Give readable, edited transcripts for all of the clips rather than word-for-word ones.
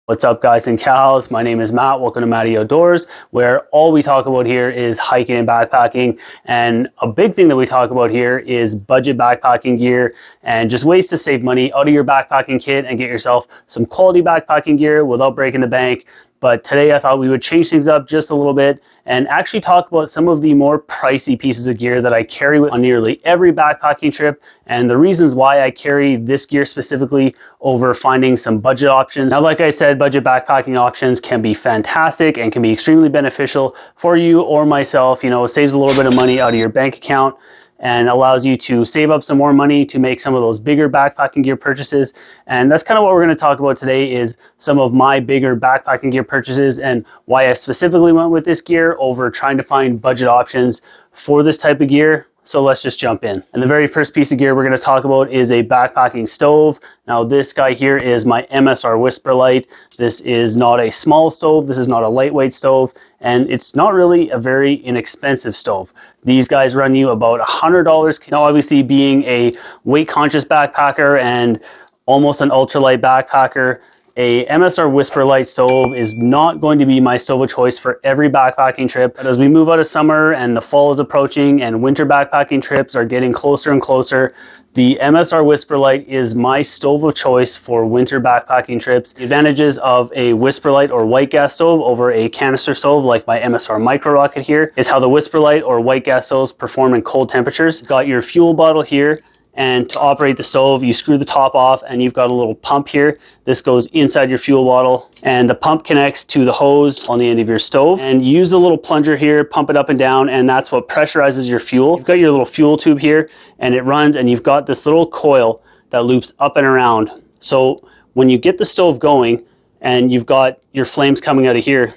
What's up, guys and gals? My name is Matt. Welcome to Matty Outdoors, where all we talk about here is hiking and backpacking. And a big thing that we talk about here is budget backpacking gear and just ways to save money out of your backpacking kit and get yourself some quality backpacking gear without breaking the bank. But today I thought we would change things up just a little bit and actually talk about some of the more pricey pieces of gear that I carry on nearly every backpacking trip and the reasons why I carry this gear specifically over finding some budget options. Now, like I said, budget backpacking options can be fantastic and can be extremely beneficial for you or myself. You know, it saves a little bit of money out of your bank account and allows you to save up some more money to make some of those bigger backpacking gear purchases. And that's kind of what we're going to talk about today, is some of my bigger backpacking gear purchases and why I specifically went with this gear over trying to find budget options for this type of gear. So let's just jump in. And the very first piece of gear we're going to talk about is a backpacking stove. Now this guy here is my MSR Whisperlite. This is not a small stove. This is not a lightweight stove. And it's not really a very inexpensive stove. These guys run you about $100. Now obviously, being a weight conscious backpacker and almost an ultralight backpacker, a MSR Whisperlite stove is not going to be my stove of choice for every backpacking trip. But as we move out of summer and the fall is approaching and winter backpacking trips are getting closer and closer, the MSR Whisperlite is my stove of choice for winter backpacking trips. The advantages of a Whisperlite or white gas stove over a canister stove like my MSR Micro Rocket here is how the Whisperlite or white gas stoves perform in cold temperatures. You've got your fuel bottle here, and to operate the stove, you screw the top off and you've got a little pump here. This goes inside your fuel bottle and the pump connects to the hose on the end of your stove. And use the little plunger here, pump it up and down, and that's what pressurizes your fuel. You've got your little fuel tube here and it runs, and you've got this little coil that loops up and around. So when you get the stove going and you've got your flames coming out of here,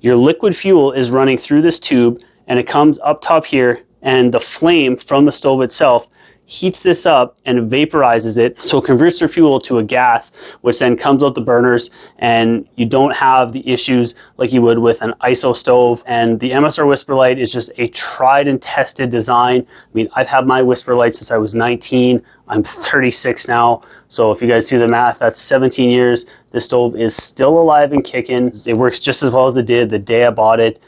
your liquid fuel is running through this tube and it comes up top here, and the flame from the stove itself heats this up and vaporizes it, so it converts your fuel to a gas, which then comes out the burners, and you don't have the issues like you would with an ISO stove. And the MSR Whisperlite is just a tried and tested design. I mean, I've had my Whisperlite since I was 19. I'm 36 now, so if you guys do the math, that's 17 years. This stove is still alive and kicking. It works just as well as it did the day I bought it.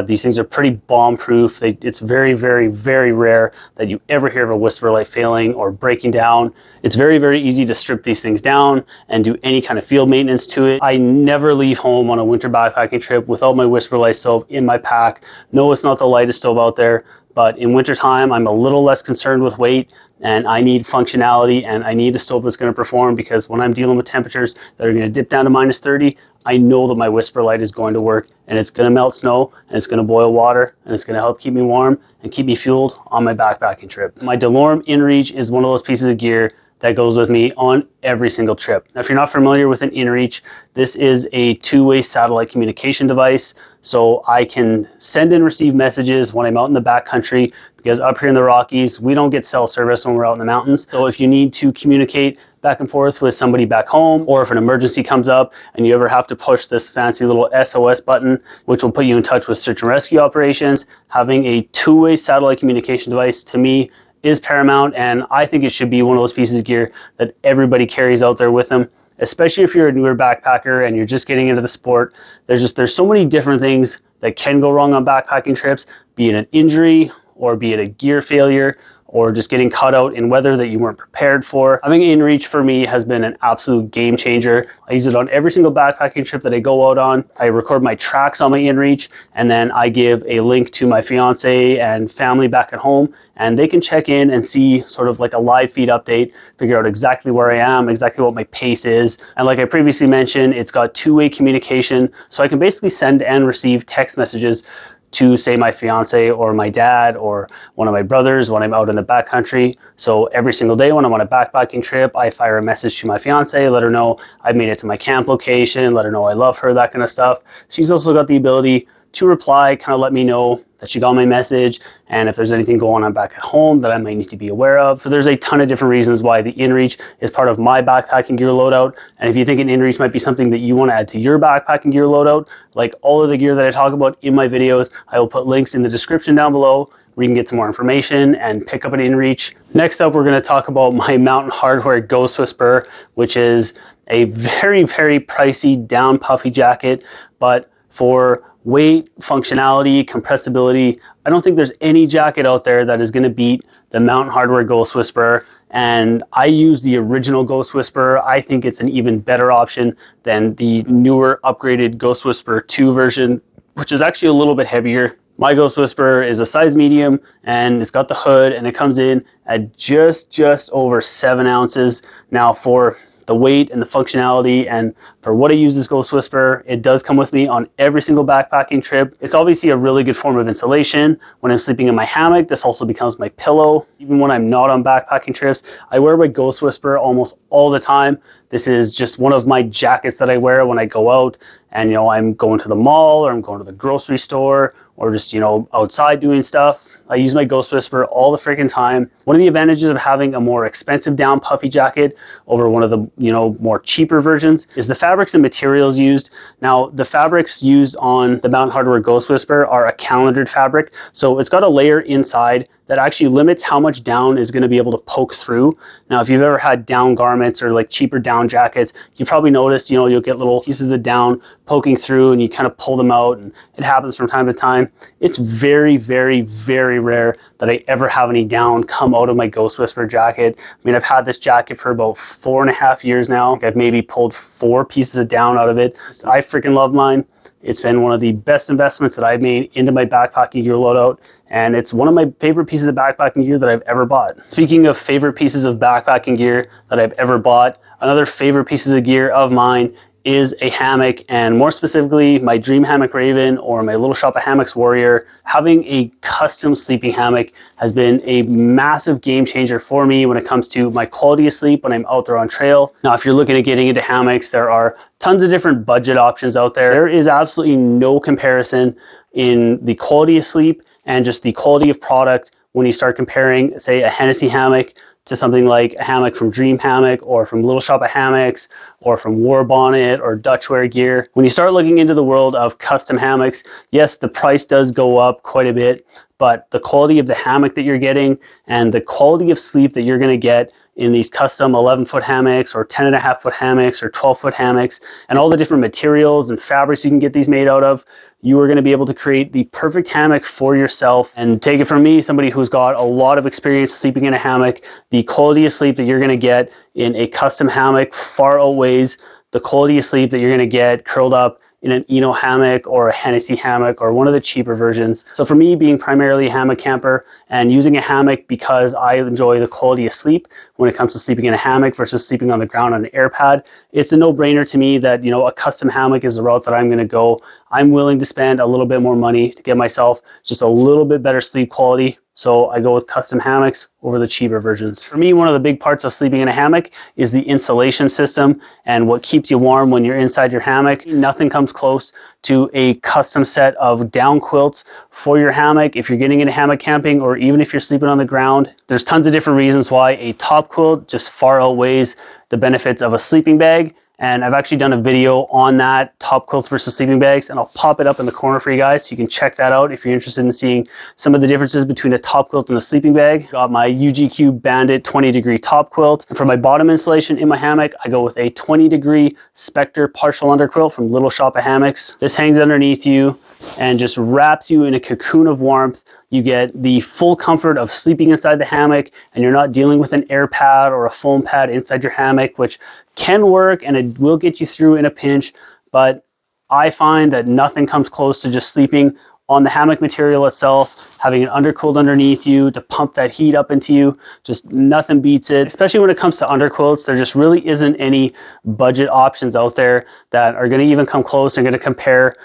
These things are pretty bomb-proof. It's very, very, very rare that you ever hear of a Whisperlite failing or breaking down. It's very, very easy to strip these things down and do any kind of field maintenance to it. I never leave home on a winter backpacking trip without my Whisperlite stove in my pack. No, it's not the lightest stove out there, but in wintertime, I'm a little less concerned with weight, and I need functionality, and I need a stove that's going to perform, because when I'm dealing with temperatures that are going to dip down to -30, I know that my Whisperlite is going to work, and it's going to melt snow, and it's going to boil water, and it's going to help keep me warm and keep me fueled on my backpacking trip. My DeLorme Inreach is one of those pieces of gear that goes with me on every single trip. Now, if you're not familiar with an Inreach, this is a two-way satellite communication device. So I can send and receive messages when I'm out in the backcountry, because up here in the Rockies, we don't get cell service when we're out in the mountains. So if you need to communicate back and forth with somebody back home, or if an emergency comes up and you ever have to push this fancy little SOS button, which will put you in touch with search and rescue operations, having a two-way satellite communication device, to me, is paramount, and I think it should be one of those pieces of gear that everybody carries out there with them, especially if you're a newer backpacker and you're just getting into the sport. There's so many different things that can go wrong on backpacking trips, be it an injury or be it a gear failure, or just getting caught out in weather that you weren't prepared for. Having Inreach for me has been an absolute game changer. I use it on every single backpacking trip that I go out on. I record my tracks on my Inreach, and then I give a link to my fiance and family back at home, and they can check in and see sort of like a live feed update, figure out exactly where I am, exactly what my pace is. And like I previously mentioned, it's got two-way communication, so I can basically send and receive text messages to, say, my fiance or my dad or one of my brothers when I'm out in the backcountry. So every single day when I'm on a backpacking trip, I fire a message to my fiance, let her know I made it to my camp location, let her know I love her, that kind of stuff. She's also got the ability to reply, kind of let me know that she got my message, and if there's anything going on back at home that I might need to be aware of. So there's a ton of different reasons why the Inreach is part of my backpacking gear loadout. And if you think an Inreach might be something that you want to add to your backpacking gear loadout, like all of the gear that I talk about in my videos, I will put links in the description down below, where you can get some more information and pick up an Inreach. Next up, we're going to talk about my Mountain Hardwear Ghost Whisperer, which is a very, very pricey down puffy jacket, but for weight, functionality, compressibility, I don't think there's any jacket out there that is going to beat the Mountain Hardwear Ghost Whisperer. And I use the original Ghost Whisperer. I think it's an even better option than the newer upgraded Ghost Whisperer 2 version, which is actually a little bit heavier. My Ghost Whisperer is a size medium, and it's got the hood, and it comes in at just over 7 ounces. Now, for the weight and the functionality and for what I use this Ghost Whisperer, it does come with me on every single backpacking trip. It's obviously a really good form of insulation. When I'm sleeping in my hammock, this also becomes my pillow. Even when I'm not on backpacking trips, I wear my Ghost Whisperer almost all the time. This is just one of my jackets that I wear when I go out and, you know, I'm going to the mall or I'm going to the grocery store or just, you know, outside doing stuff. I use my Ghost Whisperer all the freaking time. One of the advantages of having a more expensive down puffy jacket over one of the, you know, more cheaper versions is the fabrics and materials used. Now, the fabrics used on the Mountain Hardwear Ghost Whisperer are a calendared fabric. So it's got a layer inside that actually limits how much down is going to be able to poke through. Now, if you've ever had down garments or like cheaper down jackets, you probably noticed, you know, you'll get little pieces of the down poking through and you kind of pull them out, and it happens from time to time. It's very, very, very rare that I ever have any down come out of my Ghost Whisperer jacket. I mean, I've had this jacket for about 4.5 years now. I've maybe pulled 4 pieces of down out of it. I freaking love mine. It's been one of the best investments that I've made into my backpacking gear loadout, and it's one of my favorite pieces of backpacking gear that I've ever bought. Speaking of favorite pieces of backpacking gear that I've ever bought, another favorite pieces of gear of mine is a hammock, and more specifically my Dream Hammock Raven or my Little Shop of Hammocks Warrior. Having a custom sleeping hammock has been a massive game changer for me when it comes to my quality of sleep when I'm out there on trail. Now, if you're looking at getting into hammocks, there are tons of different budget options out there. There is absolutely no comparison in the quality of sleep and just the quality of product when you start comparing, say, a Hennessy hammock to something like a hammock from Dream Hammock or from Little Shop of Hammocks or from War Bonnet or Dutchware Gear. When you start looking into the world of custom hammocks, yes, the price does go up quite a bit, but the quality of the hammock that you're getting and the quality of sleep that you're going to get in these custom 11-foot hammocks or 10.5-foot hammocks or 12-foot hammocks, and all the different materials and fabrics you can get these made out of, you are going to be able to create the perfect hammock for yourself. And take it from me, somebody who's got a lot of experience sleeping in a hammock, the quality of sleep that you're going to get in a custom hammock far outweighs the quality of sleep that you're going to get curled up in an Eno hammock or a Hennessy hammock or one of the cheaper versions. So for me, being primarily a hammock camper and using a hammock because I enjoy the quality of sleep when it comes to sleeping in a hammock versus sleeping on the ground on an air pad, it's a no-brainer to me that, you know, a custom hammock is the route that I'm going to go. I'm willing to spend a little bit more money to get myself just a little bit better sleep quality. So I go with custom hammocks over the cheaper versions. For me, one of the big parts of sleeping in a hammock is the insulation system and what keeps you warm when you're inside your hammock. Nothing comes close to a custom set of down quilts for your hammock if you're getting into hammock camping or even if you're sleeping on the ground. There's tons of different reasons why a top quilt just far outweighs the benefits of a sleeping bag. And I've actually done a video on that, top quilts versus sleeping bags, and I'll pop it up in the corner for you guys so you can check that out if you're interested in seeing some of the differences between a top quilt and a sleeping bag. Got my UGQ Bandit 20-degree top quilt. And for my bottom insulation in my hammock, I go with a 20-degree Spectre partial underquilt from Little Shop of Hammocks. This hangs underneath you and just wraps you in a cocoon of warmth. You get the full comfort of sleeping inside the hammock, and you're not dealing with an air pad or a foam pad inside your hammock, which can work and it will get you through in a pinch, but I find that nothing comes close to just sleeping on the hammock material itself, having an underquilt underneath you to pump that heat up into you. Just nothing beats it. Especially when it comes to underquilts, there just really isn't any budget options out there that are going to even come close and going to compare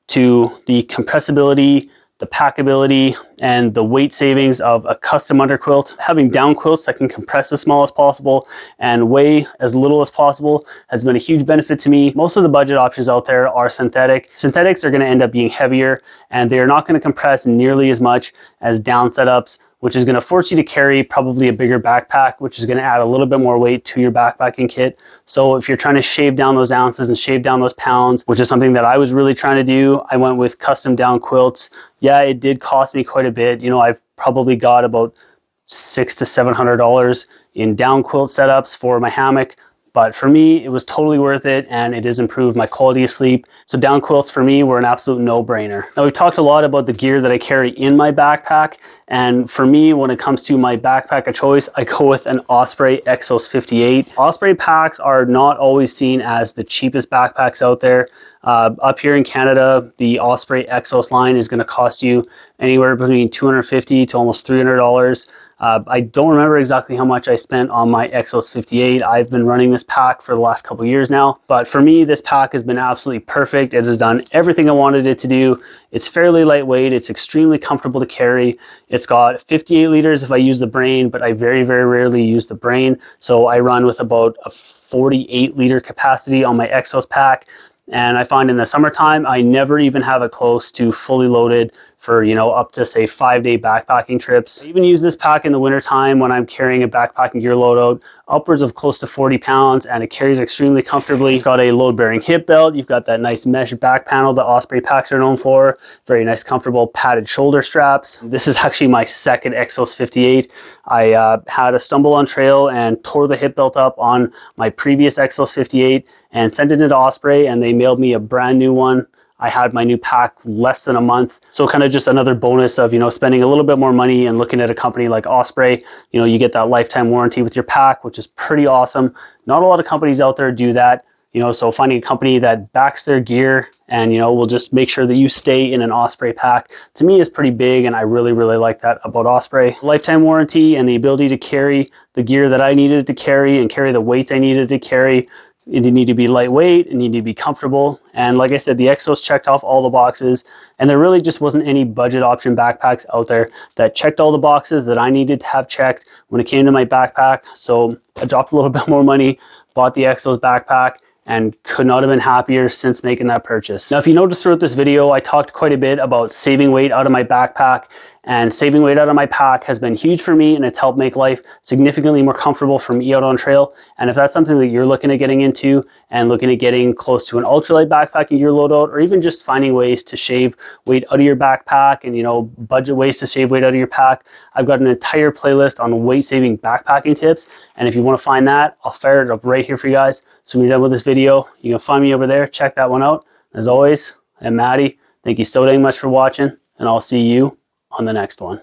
to the compressibility, the packability, and the weight savings of a custom underquilt. Having down quilts that can compress as small as possible and weigh as little as possible has been a huge benefit to me. Most of the budget options out there are synthetic. Synthetics are going to end up being heavier, and they are not going to compress nearly as much as down setups, which is going to force you to carry probably a bigger backpack, which is going to add a little bit more weight to your backpacking kit. So if you're trying to shave down those ounces and shave down those pounds, which is something that I was really trying to do, I went with custom down quilts. Yeah, it did cost me quite a bit. You know, I've probably got about $600 to $700 in down quilt setups for my hammock. But for me, it was totally worth it, and it has improved my quality of sleep. So down quilts for me were an absolute no-brainer. Now, we talked a lot about the gear that I carry in my backpack, and for me, when it comes to my backpack of choice, I go with an Osprey Exos 58. Osprey packs are not always seen as the cheapest backpacks out there. Up here in Canada, the Osprey Exos line is going to cost you anywhere between $250 to almost $300. I don't remember exactly how much I spent on my Exos 58. I've been running this pack for the last couple years now, but for me, this pack has been absolutely perfect. It has done everything I wanted it to do. It's fairly lightweight. It's extremely comfortable to carry. It's got 58 liters if I use the brain, but I very, very rarely use the brain. So I run with about a 48 liter capacity on my Exos pack. And I find in the summertime, I never even have it close to fully loaded for, you know, up to say 5-day backpacking trips. I even use this pack in the wintertime when I'm carrying a backpacking gear loadout upwards of close to 40 pounds, and it carries extremely comfortably. It's got a load-bearing hip belt. You've got that nice mesh back panel that Osprey packs are known for. Very nice, comfortable padded shoulder straps. This is actually my second Exos 58. I had a stumble on trail and tore the hip belt up on my previous Exos 58 and sent it into Osprey, and they mailed me a brand new one. I had my new pack less than a month. So kind of just another bonus of, you know, spending a little bit more money and looking at a company like Osprey. You know, you get that lifetime warranty with your pack, which is pretty awesome. Not a lot of companies out there do that. You know, so finding a company that backs their gear and, you know, will just make sure that you stay in an Osprey pack, to me is pretty big, and I really, really like that about Osprey. Lifetime warranty and the ability to carry the gear that I needed to carry and carry the weights I needed to carry. It needed to be lightweight, it needed to be comfortable, and like I said, the Exos checked off all the boxes, and there really just wasn't any budget option backpacks out there that checked all the boxes that I needed to have checked when it came to my backpack. So I dropped a little bit more money, bought the Exos backpack, and could not have been happier since making that purchase. Now, if you noticed throughout this video, I talked quite a bit about saving weight out of my backpack, and saving weight out of my pack has been huge for me, and it's helped make life significantly more comfortable for me out on trail. And if that's something that you're looking at getting into and looking at getting close to an ultralight backpacking gear loadout, or even just finding ways to shave weight out of your backpack and, you know, budget ways to shave weight out of your pack, I've got an entire playlist on weight saving backpacking tips. And if you want to find that, I'll fire it up right here for you guys. So when you're done with this video, you can find me over there. Check that one out. As always, I'm Matty. Thank you so dang much for watching, and I'll see you on the next one.